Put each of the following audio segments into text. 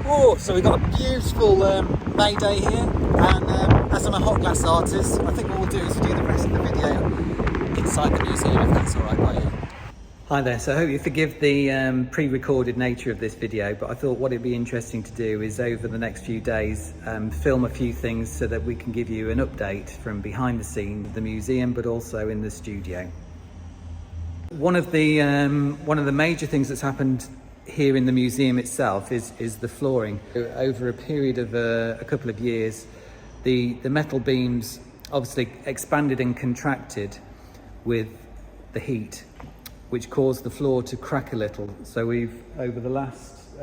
Oh, so we've got a beautiful May Day here, and as I'm a hot glass artist, I think what we'll do is do the rest of the video inside the museum, if that's all right by you. Hi there, so I hope you forgive the pre-recorded nature of this video, but I thought what it'd be interesting to do is over the next few days film a few things so that we can give you an update from behind the scenes of the museum, but also in the studio. One of the major things that's happened here in the museum itself is the flooring. Over a period of a couple of years, the metal beams obviously expanded and contracted with the heat, which caused the floor to crack a little. So we've, over the last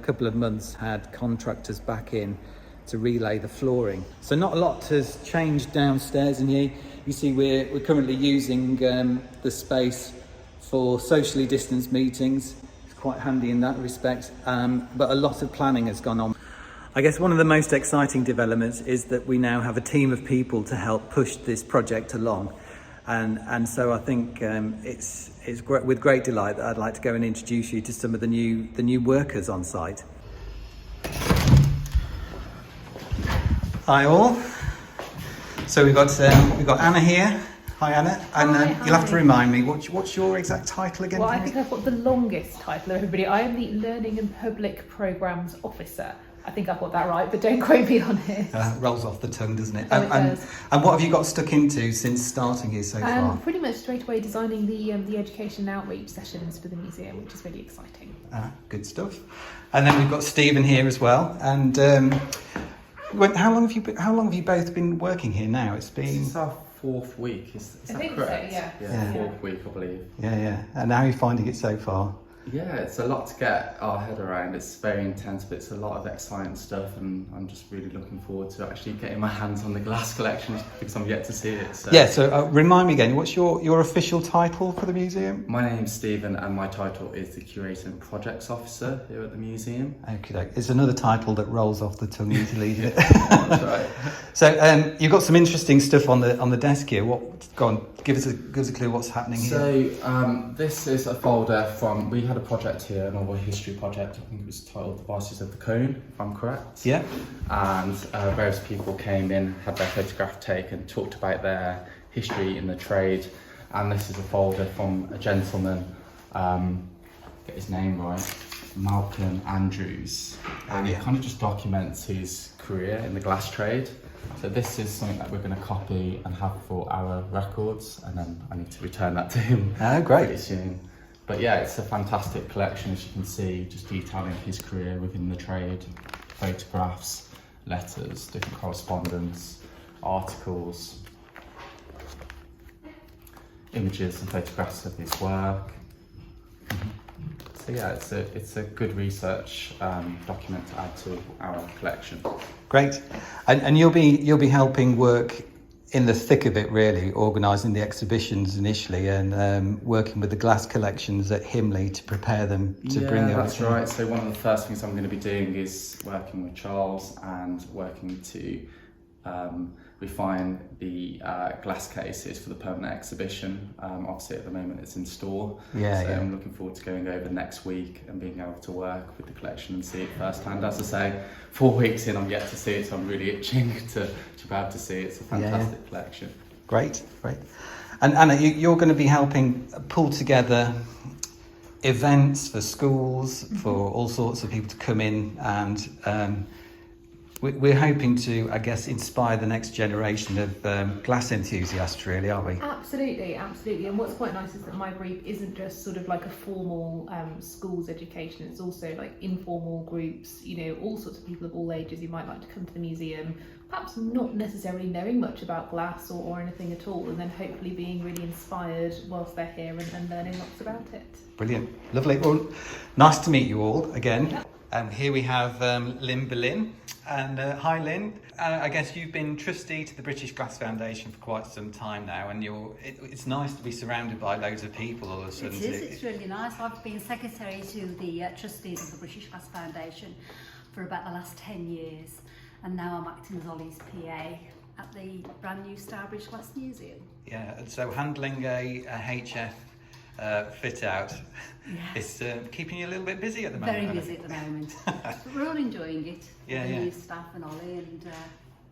couple of months, had contractors back in to relay the flooring. So not a lot has changed downstairs in here. You see we're currently using the space for socially distanced meetings. It's quite handy in that respect, but a lot of planning has gone on. I guess one of the most exciting developments is that we now have a team of people to help push this project along. And so I think it's with great delight that I'd like to go and introduce you to some of the new workers on site. Hi all. So we've got Anna here. Hi Anna, and Hi. You'll have to remind me what's your exact title again? Well, I think I've got the longest title of everybody. I am the Learning and Public Programmes Officer. I think I've got that right, but don't quote me on it. Rolls off the tongue, doesn't it? Oh, it does. And what have you got stuck into since starting here so far? Pretty much straight away designing the education and outreach sessions for the museum, which is really exciting. Good stuff. And then we've got Stephen here as well. And how long have you both been working here now? It's been... It's our fourth week, is that think correct? So, yeah. Fourth week, I believe. Yeah. And how are you finding it so far? Yeah, it's a lot to get our head around. It's very intense, but it's a lot of exciting stuff, and I'm just really looking forward to actually getting my hands on the glass collection because I'm yet to see it. So. Yeah, so remind me again, what's your official title for the museum? My name's Stephen, and my title is the Curator and Projects Officer here at the museum. Okay, it's another title that rolls off the tongue easily, isn't it? That's right. So you've got some interesting stuff on the desk here. Go on, give us a clue what's happening here. So this is a folder from, we had a project here, an oral history project, I think it was titled The Vices of the Cone, if I'm correct. Yeah. And various people came in, had their photograph taken, talked about their history in the trade. And this is a folder from a gentleman, get his name right, Malcolm Andrews. And it kind of just documents his career in the glass trade. So this is something that we're going to copy and have for our records, and then I need to return that to him pretty soon. But yeah, it's a fantastic collection, as you can see, just detailing his career within the trade, photographs, letters, different correspondence, articles, images and photographs of his work. So yeah, it's a good research document to add to our collection. Great, and you'll be helping work in the thick of it, really, organising the exhibitions initially and working with the glass collections at Himley to prepare them to bring them. That's right. So one of the first things I'm going to be doing is working with Charles and working to refine the glass cases for the permanent exhibition. Obviously at the moment it's in store. I'm looking forward to going over next week and being able to work with the collection and see it firsthand. As I say, 4 weeks in I'm yet to see it, so I'm really itching to be able to see it. It's a fantastic collection. Great. And Anna, you're going to be helping pull together events for schools, for all sorts of people to come in, and we're hoping to, I guess, inspire the next generation of glass enthusiasts, really, aren't we? Absolutely. And what's quite nice is that my brief isn't just sort of like a formal schools education. It's also like informal groups, all sorts of people of all ages who might like to come to the museum, perhaps not necessarily knowing much about glass or anything at all, and then hopefully being really inspired whilst they're here and learning lots about it. Brilliant. Lovely. Well, nice to meet you all again. Yeah. Here we have Lynn Berlin. And hi Lynn, I guess you've been trustee to the British Glass Foundation for quite some time now, and it's nice to be surrounded by loads of people all of a sudden. It is, it's really nice. I've been secretary to the trustees of the British Glass Foundation for about the last 10 years, and now I'm acting as Ollie's PA at the brand new Stourbridge Glass Museum. Yeah, and so handling a HF fit out. It's keeping you a little bit busy at the moment. Very busy at the moment. But we're all enjoying it. Yeah, the yeah. new staff and Ollie, and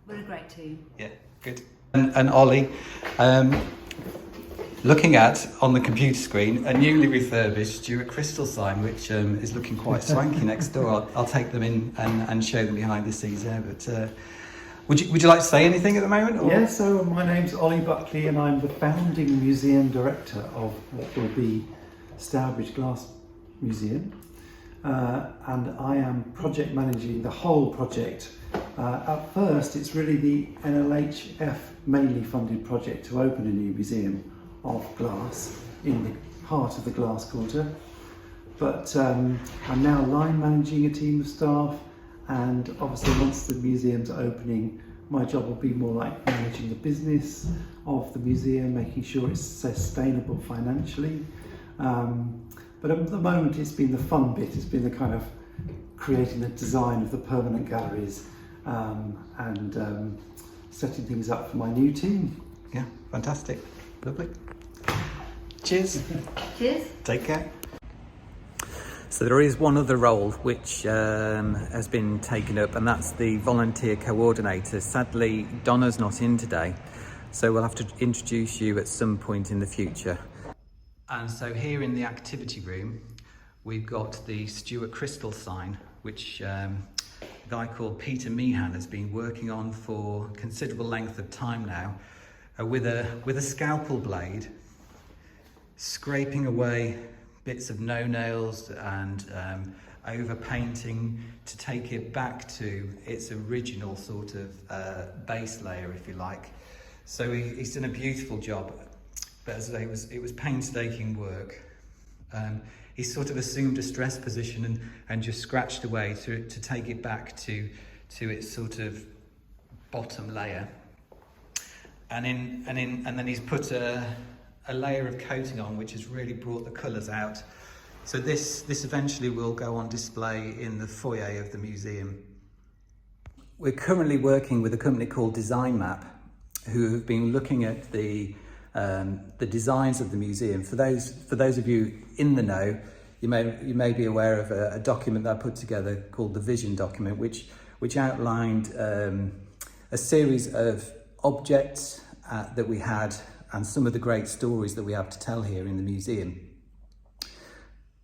we're a great team. Yeah, good. And Ollie, looking at on the computer screen a newly refurbished Stuart Crystal sign, which is looking quite swanky next door. I'll take them in and show them behind the scenes there. But would you like to say anything at the moment? Or? Yeah, so my name's Ollie Buckley and I'm the founding museum director of what will be Stourbridge Glass Museum. And I am project managing the whole project. At first, it's really the NLHF mainly funded project to open a new museum of glass in the heart of the Glass Quarter. But I'm now line managing a team of staff, and obviously once the museum's opening, my job will be more like managing the business of the museum, making sure it's sustainable financially. But at the moment it's been the fun bit, it's been the kind of creating the design of the permanent galleries and setting things up for my new team. Yeah, fantastic. Lovely. Cheers. Cheers. Take care. So there is one other role which has been taken up, and that's the volunteer coordinator. Sadly, Donna's not in today, so we'll have to introduce you at some point in the future. And so here in the activity room, we've got the Stuart Crystal sign, which a guy called Peter Meehan has been working on for considerable length of time now, with a scalpel blade, scraping away bits of no-nails and over painting to take it back to its original sort of base layer, if you like. So he's done a beautiful job, but as I say, it was painstaking work. He sort of assumed a stress position and just scratched away to take it back to its sort of bottom layer. And then he's put a layer of coating on, which has really brought the colours out. So this eventually will go on display in the foyer of the museum. We're currently working with a company called Design Map, who have been looking at the designs of the museum. For those of you in the know, you may be aware of a document that I put together called the Vision document, which outlined a series of objects that we had and some of the great stories that we have to tell here in the museum.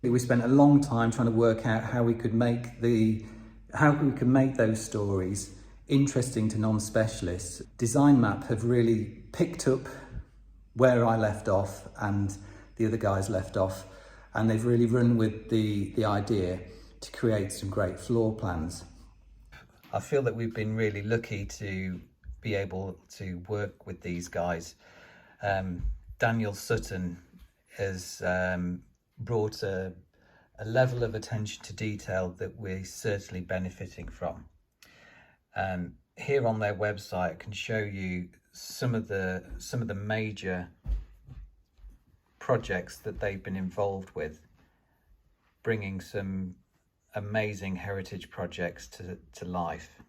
We spent a long time trying to work out how we could make those stories interesting to non-specialists. Design Map have really picked up where I left off and the other guys left off, and they've really run with the idea to create some great floor plans. I feel that we've been really lucky to be able to work with these guys. Daniel Sutton has brought a level of attention to detail that we're certainly benefiting from. Here on their website, I can show you some of the major projects that they've been involved with, bringing some amazing heritage projects to life.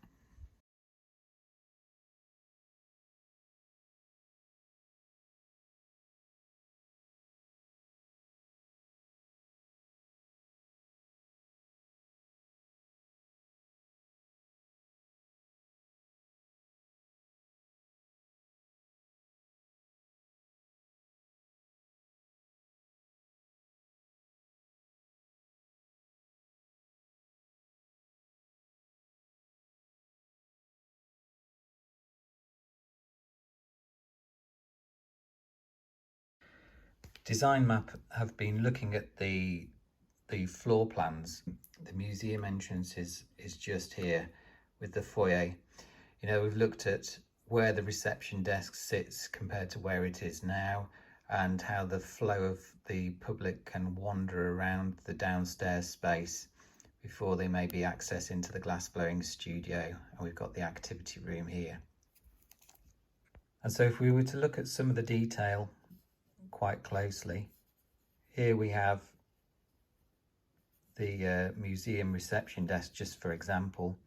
Design Map have been looking at the floor plans. The museum entrance is just here with the foyer. You know, we've looked at where the reception desk sits compared to where it is now, and how the flow of the public can wander around the downstairs space before they maybe access into the glass blowing studio. And we've got the activity room here. And so if we were to look at some of the detail quite closely, here we have the museum reception desk, just for example.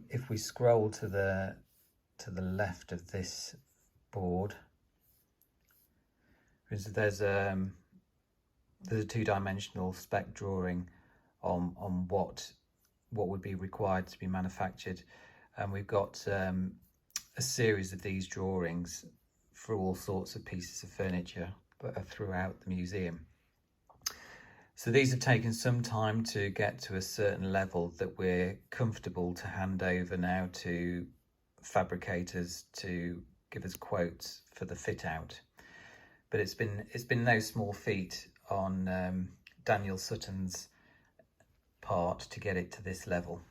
If we scroll to the left of this board, there's there's a two-dimensional spec drawing on what would be required to be manufactured, and we've got a series of these drawings for all sorts of pieces of furniture that are throughout the museum. So these have taken some time to get to a certain level that we're comfortable to hand over now to fabricators to give us quotes for the fit out. But it's been no small feat on Daniel Sutton's part to get it to this level.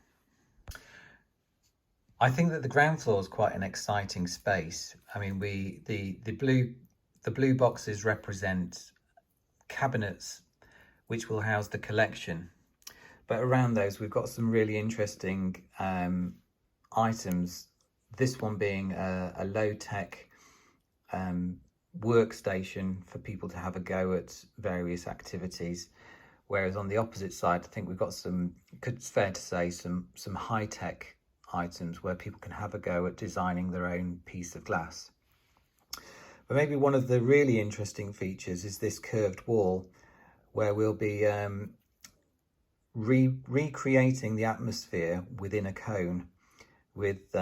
I think that the ground floor is quite an exciting space. I mean, the blue boxes represent cabinets which will house the collection, but around those we've got some really interesting items. This one being a low-tech workstation for people to have a go at various activities, whereas on the opposite side I think we've got it's fair to say some high-tech items where people can have a go at designing their own piece of glass. But maybe one of the really interesting features is this curved wall, where we'll be recreating the atmosphere within a cone with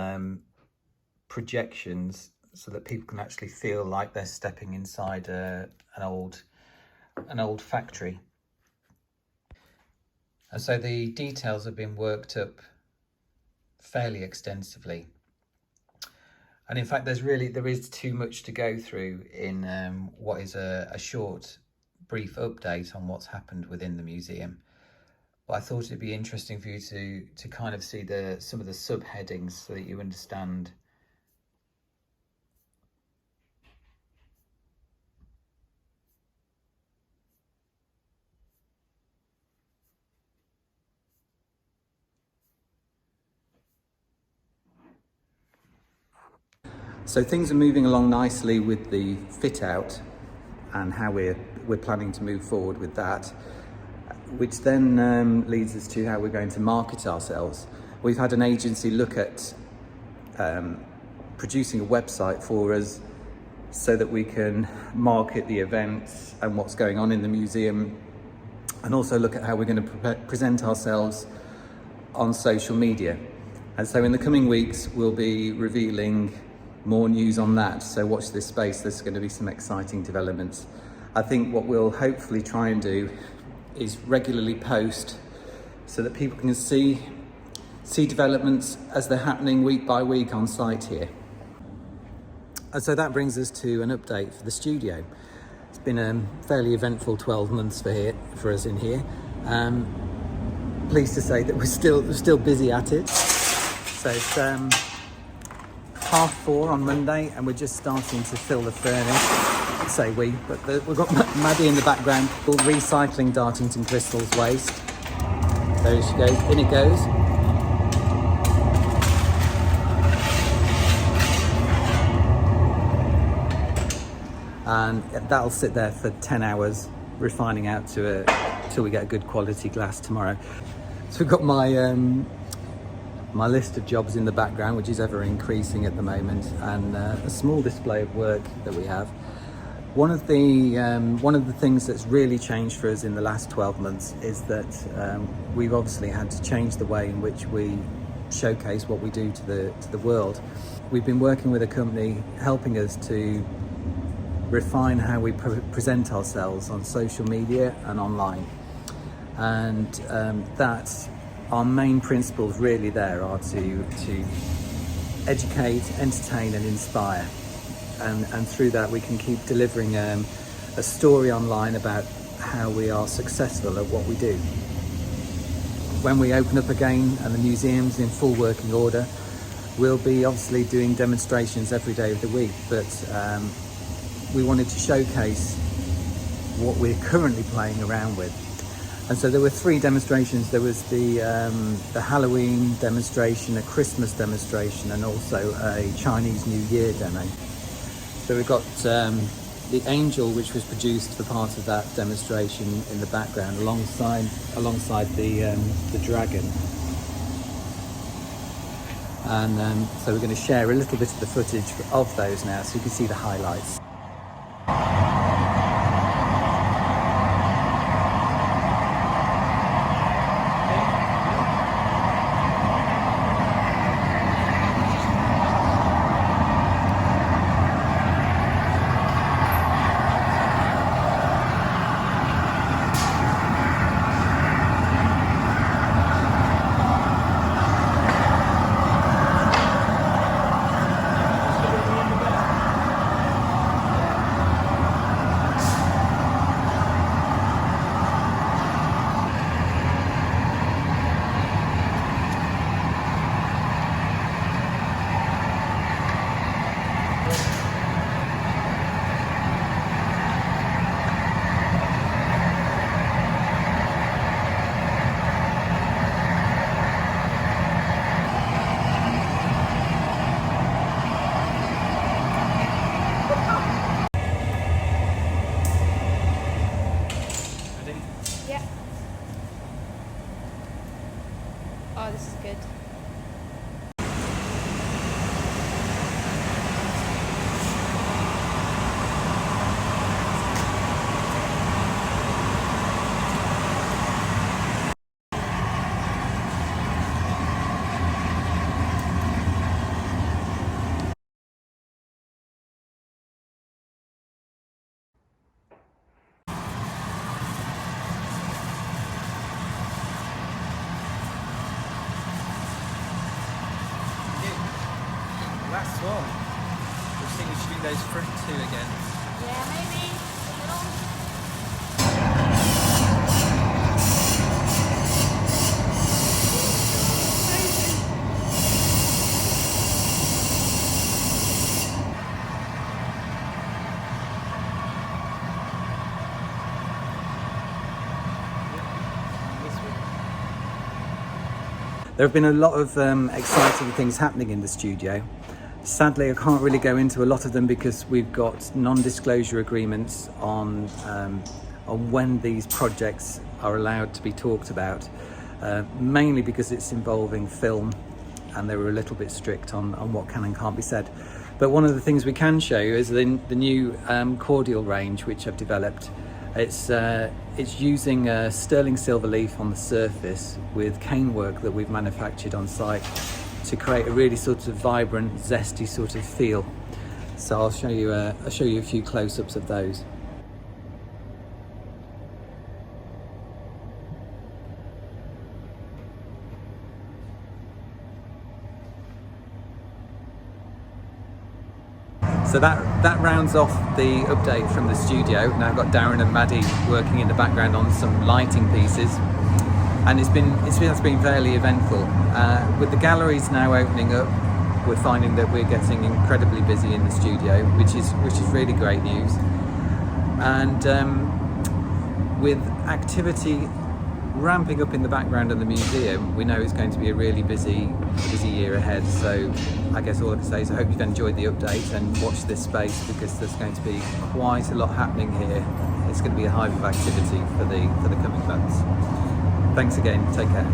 projections, so that people can actually feel like they're stepping inside an old factory. And so the details have been worked up fairly extensively. And in fact, there is too much to go through in what is a short, brief update on what's happened within the museum. But I thought it'd be interesting for you to kind of see some of the subheadings so that you understand. So things are moving along nicely with the fit out and how we're planning to move forward with that, which then leads us to how we're going to market ourselves. We've had an agency look at producing a website for us so that we can market the events and what's going on in the museum, and also look at how we're going to present ourselves on social media. And so in the coming weeks we'll be revealing more news on that, so watch this space. There's going to be some exciting developments. I think what we'll hopefully try and do is regularly post so that people can see developments as they're happening week by week on site here. And so that brings us to an update for the studio. It's been a fairly eventful 12 months for us in here. Pleased to say that we're still busy at it. So it's 4:30 on Monday, and we're just starting to fill the furnace. Say we, but we've got Maddie in the background, all recycling Dartington Crystal's waste. There she goes, in it goes. And that'll sit there for 10 hours, refining out till we get a good quality glass tomorrow. So we've got my list of jobs in the background, which is ever increasing at the moment, and a small display of work that we have. One of the things that's really changed for us in the last 12 months is that we've obviously had to change the way in which we showcase what we do to the world. We've been working with a company helping us to refine how we present ourselves on social media and online, and that our main principles really there are to educate, entertain and inspire, and through that we can keep delivering a story online about how we are successful at what we do. When we open up again and the museum's in full working order, we'll be obviously doing demonstrations every day of the week, but we wanted to showcase what we're currently playing around with. And so there were 3 demonstrations. There was the Halloween demonstration, a Christmas demonstration, and also a Chinese New Year demo. So we've got the angel, which was produced for part of that demonstration in the background, alongside the dragon. And so we're going to share a little bit of the footage of those now, so you can see the highlights. Oh, this is good. Last one. We've seen you should do those front two again. Yeah, maybe a little. There have been a lot of exciting things happening in the studio. Sadly, I can't really go into a lot of them because we've got non-disclosure agreements on when these projects are allowed to be talked about, mainly because it's involving film and they were a little bit strict on what can and can't be said. But one of the things we can show you is the new cordial range which I've developed. It's using a sterling silver leaf on the surface with cane work that we've manufactured on site to create a really sort of vibrant, zesty sort of feel. So I'll show you a few close-ups of those. So that rounds off the update from the studio. Now I've got Darren and Maddie working in the background on some lighting pieces, and it's been fairly eventful. With the galleries now opening up, we're finding that we're getting incredibly busy in the studio, which is really great news. And with activity ramping up in the background of the museum, we know it's going to be a really busy year ahead. So I guess all I can say is I hope you've enjoyed the update and watch this space, because there's going to be quite a lot happening here. It's going to be a hive of activity for the coming months. Thanks again, take care.